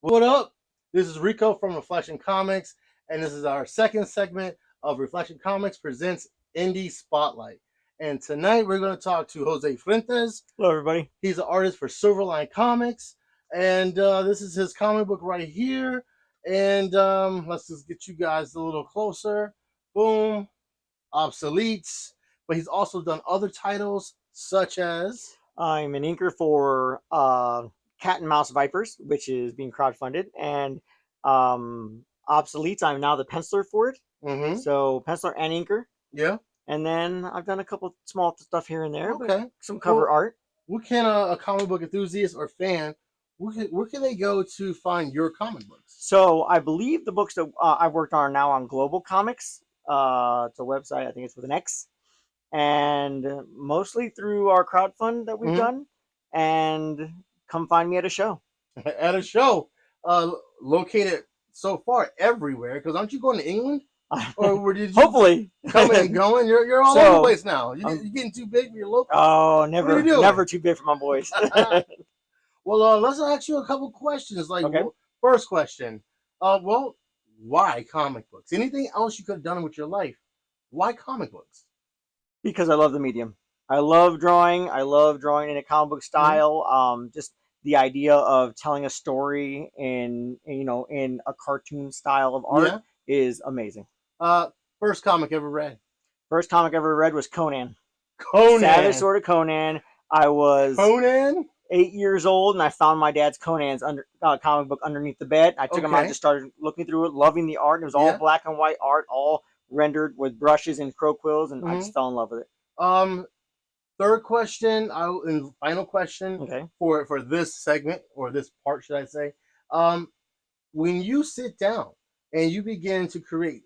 What up? This is Rico from Reflection Comics, and this is our second segment of Reflection Comics presents Indie Spotlight. And tonight we're going to talk to Jose Fuentes. Hello, everybody. He's an artist for Silverline Comics, and this is his comic book right here. And let's just get you guys a little closer. Boom, Obsoletes. But he's also done other titles such as I'm an inker for Cat and Mouse Vipers, which is being crowdfunded, and Obsoletes. I'm now the penciler for it. So penciler and inker. Yeah. And then I've done a couple small stuff here and there. Okay. Some cover art. What can a comic book enthusiast or fan, where can they go to find your comic books? So I believe the books that I've worked on are now on Global Comics. It's a website. I think it's with an X. And mostly through our crowdfund that we've done. And come find me at a show. At a show located so far everywhere. Because aren't you going to England? Or where did you hopefully coming and going? You're all over the place now. You're getting too big for your local. Oh, never too big for my boys. Well, let's ask you a couple questions. First question, well, why comic books? Anything else you could have done with your life? Why comic books? Because I love the medium. I love drawing. I love drawing in a comic book style. Just the idea of telling a story in a cartoon style of art is amazing. First comic ever read? First comic ever read was Conan. Conan. Savage Sword of Conan. I was 8 years old, and I found my dad's Conan's comic book underneath the bed. I took him out and just started looking through it, loving the art. It was all black and white art, all rendered with brushes and crow quills, and I just fell in love with it. Third question, and final question for this segment, or this part, should I say. When you sit down and you begin to create,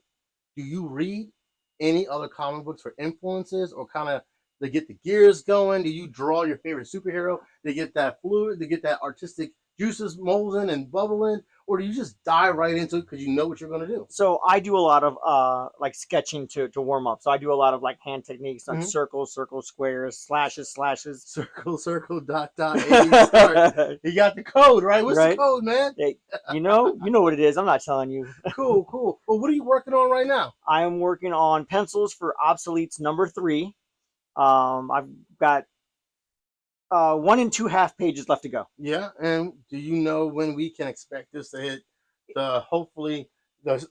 do you read any other comic books for influences, or kind of to get the gears going? Do you draw your favorite superhero to get that fluid, to get that artistic juices molding and bubbling, or do you just dive right into it because you know what you're going to do? So I do a lot of sketching to warm up. So I do a lot of hand techniques, like circles, squares, slashes. Circle, dot, start. You got the code, right? What's the code, man? Hey, you know what it is. I'm not telling you. Cool. Well, what are you working on right now? I am working on pencils for Obsoletes number 3. I've got 1 and 2 half pages left to go. Yeah, and do you know when we can expect this to hit hopefully the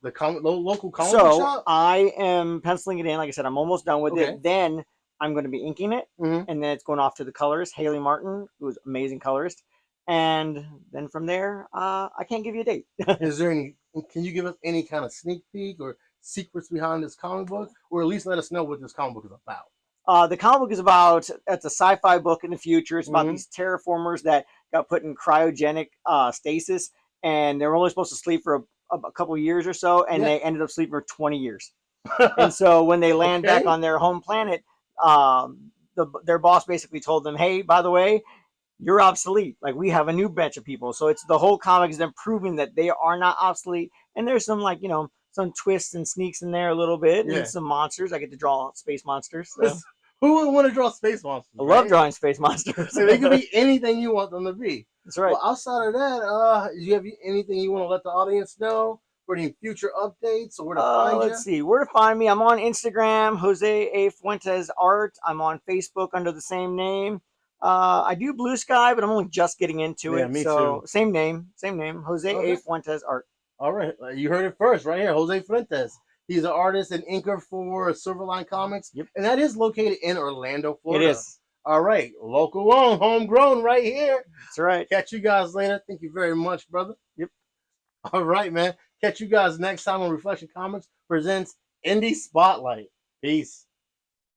local comic shop? So I am penciling it in. Like I said, I'm almost done with it. Then I'm going to be inking it, and then it's going off to the colorist, Haley Martin, who's an amazing colorist. And then from there, I can't give you a date. Is there any? Can you give us any kind of sneak peek or secrets behind this comic book, or at least let us know what this comic book is about? The comic book is about, it's a sci-fi book in the future. It's about these terraformers that got put in cryogenic stasis, and they were only supposed to sleep for a couple of years or so, and they ended up sleeping for 20 years. And so when they land back on their home planet, their boss basically told them, hey, by the way, you're obsolete. Like, we have a new batch of people. So it's the whole comic is them proving that they are not obsolete. And there's some some twists and sneaks in there a little bit, and some monsters. I get to draw space monsters. So. Who would want to draw space monsters? I love drawing space monsters. So they can be anything you want them to be. That's right. Well, outside of that, do you have anything you want to let the audience know? For any future updates, or where to find you? Let's see. Where to find me? I'm on Instagram, Jose A. Fuentes Art. I'm on Facebook under the same name. I do Blue Sky, but I'm only just getting into it. Me too. Same name, Jose A. Fuentes Art. All right. You heard it first right here, Jose Fuentes. He's an artist and inker for Silverline Comics. Yep. And that is located in Orlando, Florida. It is. All right. Local owned, homegrown right here. That's right. Catch you guys later. Thank you very much, brother. Yep. All right, man. Catch you guys next time on Reflection Comics presents Indie Spotlight. Peace.